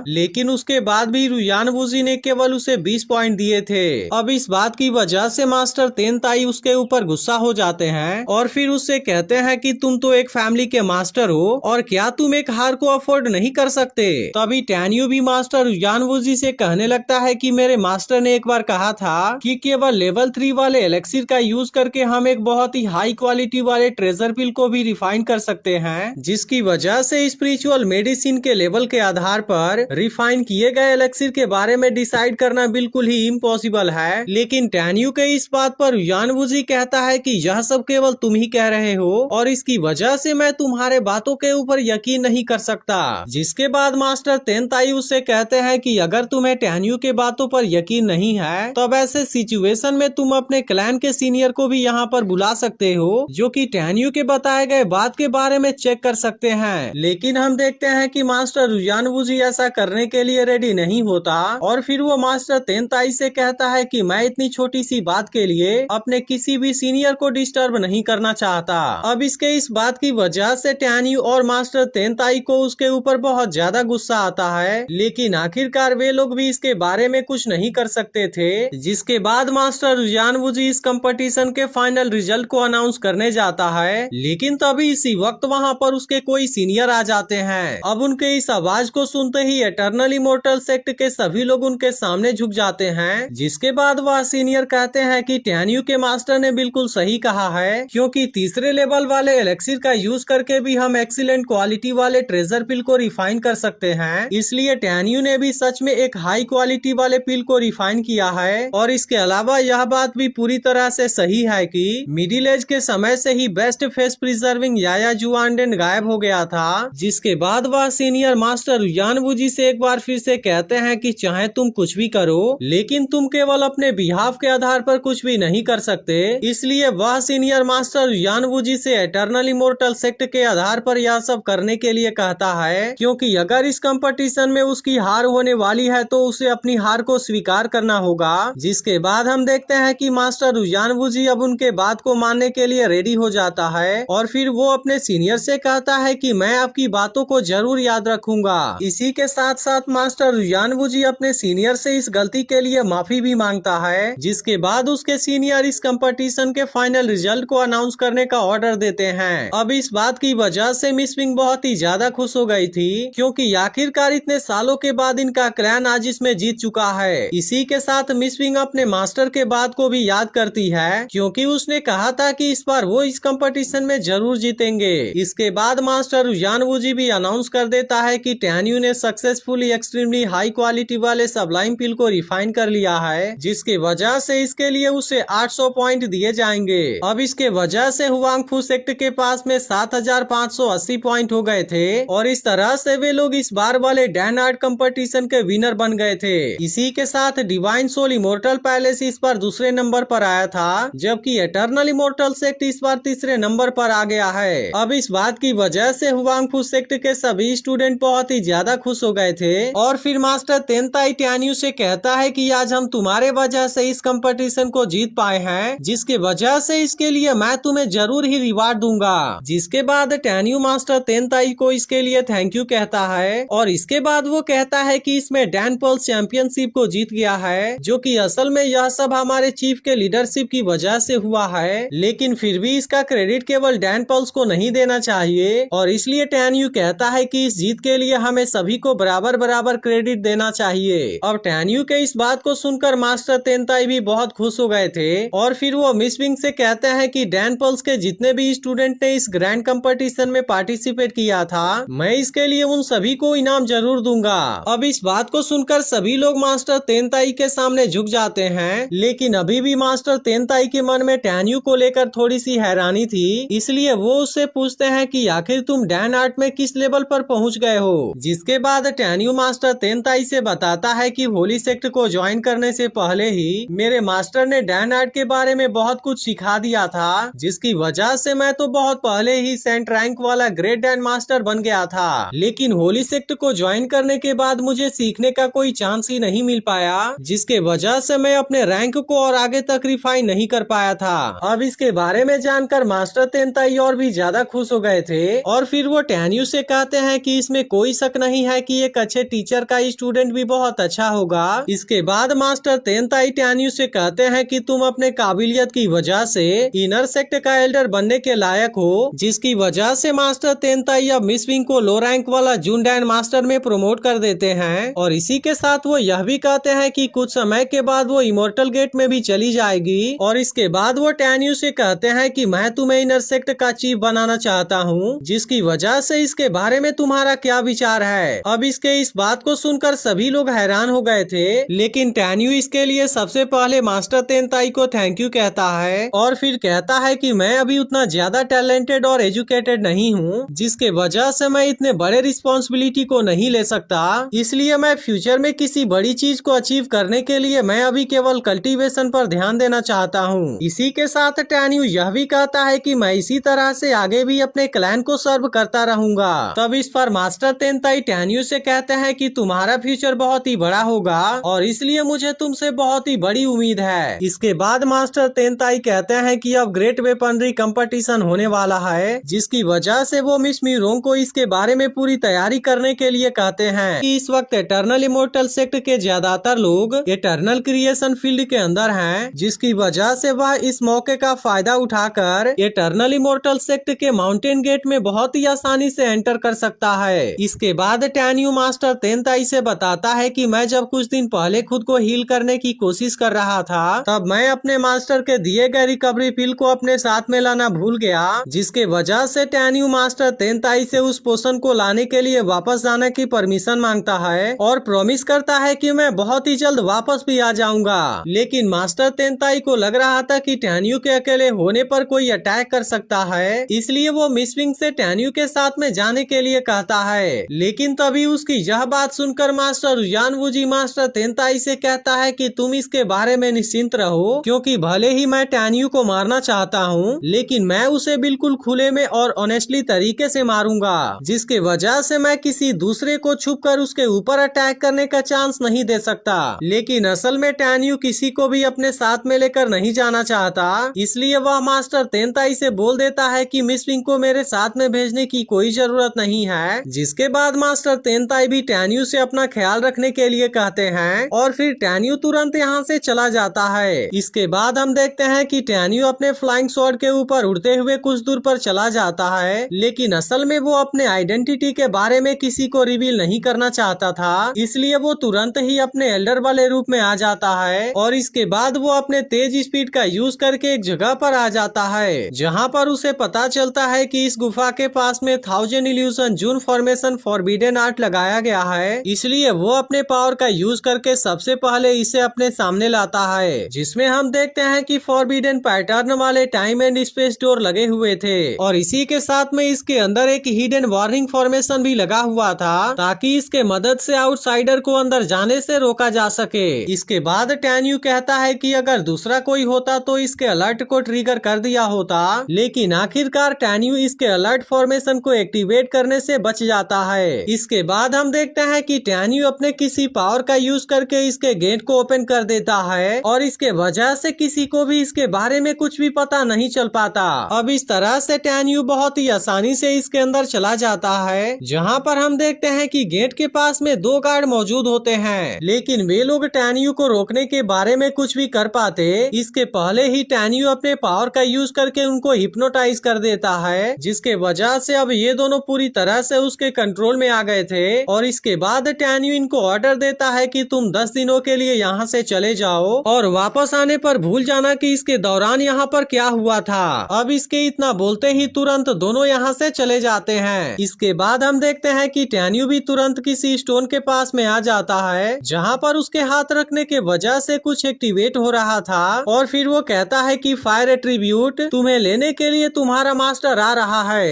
लेकिन उसके बाद भी रुयानवुजी ने केवल उसे 20 पॉइंट दिए थे। अब इस बात की वजह से मास्टर तेनताई उसके ऊपर गुस्सा हो जाते हैं और फिर उससे कहते हैं कि तुम तो एक फैमिली के मास्टर हो और क्या तुम एक हार को अफोर्ड नहीं कर सकते। तभी टैन्यू भी मास्टर रुयानवुजी से कहने लगता है कि मेरे मास्टर ने एक बार कहा था कि केवल लेवल 3 वाले एलेक्सिर का यूज करके हम एक बहुत ही हाई क्वालिटी वाले ट्रेजर पिल को भी रिफाइन कर सकते हैं, जिसकी वजह से स्पिरिचुअल मेडिसिन के लेवल के आधार पर रिफाइन किए गए एलेक्सिर के बारे में डिसाइड करना बिल्कुल ही इम्पॉसिबल है। लेकिन टैन्यू के इस बात पर रुयानवुजी कहता है कि यह सब केवल तुम ही कह रहे हो और इसकी वजह से मैं तुम्हारे बातों के ऊपर यकीन नहीं कर सकता। जिसके बाद मास्टर तेनताई उससे कहते हैं कि अगर तुम्हें टैन्यू के बातों पर यकीन नहीं है तब ऐसे सिचुएशन में तुम अपने क्लैन के सीनियर को भी यहाँ पर बुला सकते हो जो कि टैन्यू के बताए गए बात के बारे में चेक कर सकते हैं। लेकिन हम देखते हैं कि मास्टर रुयानवुजी ऐसा करने के लिए रेडी नहीं होता और फिर वो मास्टर तेनताई से कहता है कि मैं इतनी छोटी सी बात के लिए अपने किसी भी सीनियर को डिस्टर्ब नहीं करना चाहता। अब इसके इस बात की वजह से टैन्यू और मास्टर तेनताई को उसके ऊपर बहुत ज्यादा गुस्सा आता है, लेकिन आखिरकार वे लोग भी इसके बारे में कुछ नहीं कर सकते थे। जिसके बाद मास्टर रुयानवुजी इस कंपटीशन के फाइनल रिजल्ट को अनाउंस करने जाता है, लेकिन तभी इसी वक्त वहाँ पर उसके कोई सीनियर आ जाते हैं। अब उनके इस आवाज को सुनते ही एटर्नल इमोर्टल सेक्ट के सभी लोग उनके सामने झुक जाते हैं। जिसके बाद वह सीनियर कहते हैं कि टैन्यू के मास्टर ने बिल्कुल सही कहा है, क्योंकि तीसरे लेवल वाले एलेक्सिर का यूज करके भी हम एक्सीलेंट क्वालिटी वाले ट्रेजर पिल को रिफाइन कर सकते हैं। इसलिए टैन्यू ने भी सच में एक हाई क्वालिटी वाले पिल को रिफाइन किया है। और इसके अलावा यह बात भी पूरी तरह से सही है कि मिडिल एज के समय से ही बेस्ट फेस प्रिजर्विंग याया जुआनडेन गायब हो गया था। जिसके बाद वह सीनियर मास्टर रुयानवुजी से एक बार फिर से कहते हैं कि चाहे तुम कुछ भी करो लेकिन तुम केवल अपने बिहाफ के आधार पर कुछ भी नहीं कर सकते। इसलिए वह सीनियर मास्टर रुयानवुजी से एटर्नल इमोर्टल सेक्ट के आधार पर यह सब करने के लिए कहता है, क्योंकि अगर इस कंपटीशन में उसकी हार होने वाली है तो उसे अपनी हार को स्वीकार करना होगा। जिसके बाद हम देखते हैं कि मास्टर रुयानवुजी अब उनके बात को मानने के लिए रेडी हो जाता है और फिर वो अपने सीनियर से कहता है कि मैं आपकी बातों को जरूर याद रखूंगा। इसी के साथ साथ मास्टर रुयानवुजी अपने सीनियर से इस गलती के लिए माफी भी मांगता है। जिसके बाद उसके सीनियर इस कंपटीशन के फाइनल रिजल्ट को अनाउंस करने का ऑर्डर देते हैं। अब इस बात की वजह से मिस विंग बहुत ही ज्यादा खुश हो गई थी, क्योंकि आखिरकार इतने सालों के बाद इनका क्लैन आज इसमें जीत चुका है। इसी के साथ मिस विंग अपने मास्टर के बात को भी याद करती है, क्योंकि उसने कहा था कि इस बार वो इस कंपटीशन में जरूर जीतेंगे। इसके बाद मास्टर रुयानवुजी भी अनाउंस कर देता है कि टैन्यू ने सक्सेसफुली एक्सट्रीमली हाई क्वालिटी वाले सबलाइम पिल को रिफाइन कर लिया है, जिसकी वजह से इसके लिए उसे 800 पॉइंट दिए जाएंगे। अब इसके वजह से हुआंगफू सेक्ट के पास में 7580 पॉइंट हो गए थे और इस तरह से वे लोग इस बार वाले डैन आर्ट कंपटीशन के विनर बन गए थे। इसी के साथ डिवाइन सोल इमोर्टल पैलेस इस बार दूसरे नंबर पर आया था, जबकि एटर्नल इमोर्टल सेक्ट इस बार तीसरे नंबर पर आ गया है। अब इस बात की वजह से हुआंगफू सेक्ट के सभी स्टूडेंट बहुत ही ज्यादा खुश हो गए थे और फिर मास्टर तेनताई टैन्यू से कहता है कि आज हम तुम्हारे वजह से इस कंपटीशन को जीत पाए हैं, जिसके वजह से इसके लिए मैं तुम्हें जरूर ही रिवार्ड दूंगा। जिसके बाद टैन्यू मास्टर तेनताई को इसके लिए थैंक यू कहता है और इसके बाद वो कहता है कि इसमें डैन पल्स चैंपियनशिप को जीत गया है, जो कि असल में यह सब हमारे चीफ के लीडरशिप की वजह से हुआ है। लेकिन फिर भी इसका क्रेडिट केवल डैन पल्स को नहीं देना चाहिए और इसलिए टैन्यू कहता है कि इस जीत के लिए हमें सभी को बराबर बराबर क्रेडिट देना चाहिए। अब टैन्यू के इस बात को सुनकर मास्टर तेनताई भी बहुत खुश हो गए थे और फिर वो मिस विंग से कहते हैं कि डैन पल्स के जितने भी स्टूडेंट ने इस ग्रैंड कंपटीशन में पार्टिसिपेट किया था, मैं इसके लिए उन सभी को इनाम जरूर दूंगा। अब इस बात को सुनकर सभी लोग मास्टर तेनताई के सामने झुक जाते हैं, लेकिन अभी भी मास्टर तेनताई के मन में टैन्यू को लेकर थोड़ी सी हैरानी थी। इसलिए वो उससे पूछते हैं कि आखिर तुम डैन आर्ट में किस लेवल पर पहुंच गए हो। जिसके बाद टैन्यू मास्टर तेनताई से बताता है कि होली सेक्ट को ज्वाइन करने से पहले ही मेरे मास्टर ने डैन आर्ट के बारे में बहुत कुछ सिखा दिया था, जिसकी वजह से मैं तो बहुत पहले ही सेंट रैंक वाला ग्रेट डैन मास्टर बन गया था। लेकिन होली सेक्ट को ज्वाइन करने के बाद मुझे सीखने का कोई चांस ही नहीं मिल पाया, जिसके वजह से मैं अपने रैंक को और आगे तक रिफाइन नहीं कर पाया था। अब इसके बारे में जानकर मास्टर तेनताई और भी ज्यादा खुश हो गए थे और फिर वो टैन्यू से कहते हैं कि इसमें कोई शक नहीं है कि एक अच्छे टीचर का स्टूडेंट भी बहुत अच्छा होगा। इसके बाद मास्टर तेनताई टैन्यू से कहते हैं कि तुम अपने काबिलियत की वजह से इनर सेक्ट का एल्डर बनने के लायक हो, जिसकी वजह से मास्टर तेनताई अब मिस विंग को लो रैंक वाला जुनडैन मास्टर में प्रमोट कर देते हैं। और इसी के साथ वो यह भी कहते हैं कि कुछ समय के बाद वो इमोर्टल गेट में भी चली जाएगी। और इसके बाद वो टैन्यू से कहते हैं कि मैं तुम्हें इनर सेक्ट का चीफ बनाना चाहता हूँ, जिसकी वजह से इसके बारे में तुम्हारा क्या विचार है। अब इसके इस बात को सुनकर सभी लोग हैरान हो गए थे, लेकिन टैन्यू इसके लिए सबसे पहले मास्टर तेनताई को थैंक यू कहता है और फिर कहता है कि मैं अभी उतना ज्यादा टैलेंटेड और एजुकेटेड नहीं हूँ, जिसके वजह से मैं इतने बड़े रिस्पॉन्सिबिलिटी को नहीं ले सकता। इसलिए मैं फ्यूचर में किसी बड़ी चीज को अचीव करने के लिए मैं अभी केवल कल्टीवेशन पर ध्यान देना चाहता हूँ। इसी के साथ टैन्यू यह भी कहता है कि मैं इसी तरह से आगे भी अपने क्लैन को सर्व करता रहूंगा। तब इस पर मास्टर तेनताई टैन्यू से कहते हैं कि तुम्हारा फ्यूचर बहुत ही बड़ा होगा और इसलिए मुझे तुमसे बहुत ही बड़ी उम्मीद है। इसके बाद मास्टर तेनताई कहते हैं कि अब ग्रेट वेपनरी कंपटीशन होने वाला है, जिसकी वजह से वो मिस मीरोंग को इसके बारे में पूरी तैयारी करने के लिए कहते हैं कि इस वक्त एटर्नल इमोर्टल सेक्ट के ज्यादातर लोग एटर्नल क्रिएशन फील्ड के अंदर हैं, जिसकी वजह से वह इस मौके का फायदा उठाकर एटर्नल इमोर्टल सेक्ट के माउंटेन गेट में बहुत ही आसानी से एंटर कर सकता है। इसके बाद टैन्यू मास्टर तेनताई से बताता है कि मैं जब कुछ दिन पहले खुद को हील करने की कोशिश कर रहा था, तब मैं अपने मास्टर के दिए गए रिकवरी पिल को अपने साथ में लाना भूल गया, जिसके वजह से टैन्यू मास्टर तेनताई से उस पोषण को लाने के लिए वापस जाने की परमिशन मांगता है और प्रॉमिस करता है कि मैं बहुत ही जल्द वापस भी आ जाऊंगा। लेकिन मास्टर तेनताई को लग रहा था कि टैन्यू के अकेले होने पर कोई अटैक कर सकता है, इसलिए वो मिस विंग से टैन्यू के साथ में जाने के लिए कहता है। लेकिन तभी उसकी यह बात सुनकर मास्टर यानवुजी मास्टर तेनताई से कहता है कि तुम इसके बारे में निश्चिंत रहो, क्योंकि भले ही मैं टैन्यू को मारना चाहता हूँ, लेकिन मैं उसे बिल्कुल खुले में और ऑनेस्टली तरीके से मारूंगा, जिसके वजह से मैं किसी दूसरे को छुपकर उसके ऊपर अटैक करने का चांस नहीं दे सकता। लेकिन असल में टैन्यू किसी को भी अपने साथ में लेकर नहीं जाना चाहता, इसलिए वह मास्टर तेनताई से बोल देता है कि मिस विंग को मेरे साथ में भेजने की कोई जरूरत नहीं है। जिसके बाद मास्टर तेनताई भी टैन्यू से अपना ख्याल रखने के लिए कहते हैं और फिर टैन्यू तुरंत यहाँ से चला जाता है। इसके बाद हम देखते हैं कि टैन्यू अपने फ्लाइंग स्वॉर्ड के ऊपर उड़ते हुए कुछ दूर पर चला जाता है, लेकिन असल में वो अपने आइडेंटिटी के बारे में किसी को रिवील नहीं करना चाहता था, इसलिए वो तुरंत ही अपने एल्डर वाले रूप में आ जाता है और इसके बाद वो अपने तेज स्पीड का यूज करके एक जगह पर आ जाता है, जहाँ पर उसे पता चलता है कि इस गुफा के पास में 1000 इल्यूजन जून फॉर्मेशन फॉरबिडन आर्ट लगाया गया है। इसलिए वो अपने पावर का यूज करके सबसे पहले इसे अपने सामने लाता है, जिसमें हम देखते हैं कि फॉरबिडन पैटर्न वाले टाइम एंड स्पेस डोर लगे हुए थे और इसी के साथ में इसके अंदर एक हिडन वार्निंग फॉर्मेशन भी लगा हुआ था, ताकि इसके मदद से आउटसाइडर को अंदर जाने से रोका जा सके। इसके बाद टैन्यू कहता है कि अगर दूसरा कोई होता तो इसके अलर्ट को ट्रिगर कर दिया होता, लेकिन आखिरकार टैन्यू इसके अलर्ट फॉर्मेशन को एक्टिवेट करने से बच जाता है। इसके बाद हम देखते हैं कि टैन्यू अपने किसी पावर का यूज करके इसके गेट को ओपन कर देता है और इसके वजह से किसी को भी इसके बारे में कुछ भी पता नहीं चल पाता। अब इस तरह से टैन्यू बहुत ही आसानी से इसके अंदर चला जाता है, जहाँ पर हम देखते हैं कि गेट के पास में 2 गार्ड मौजूद होते हैं, लेकिन वे लोग टैन्यू को रोकने के बारे में कुछ भी कर पाते इसके पहले ही टैन्यू अपने पावर का यूज करके उनको हिप्नोटाइज कर देता है, जिसके वजह से अब ये दोनों पूरी तरह से उसके कंट्रोल में आ गए थे। और इसके बाद टैन्यू इनको ऑर्डर देता है कि तुम 10 दिनों के लिए यहाँ से चले जाओ और वापस आने पर भूल जाना कि इसके दौरान यहाँ पर क्या हुआ था। अब इसके इतना बोलते ही तुरंत दोनों यहाँ से चले जाते हैं। इसके बाद हम देखते हैं कि टैन्यू भी तुरंत किसी स्टोन के पास में आ जाता है, जहाँ पर उसके हाथ रखने के वजह से कुछ एक्टिवेट हो रहा था और फिर वो कहता है कि फायर एट्रीब्यूट तुम्हें लेने के लिए तुम्हारा मास्टर आ रहा है।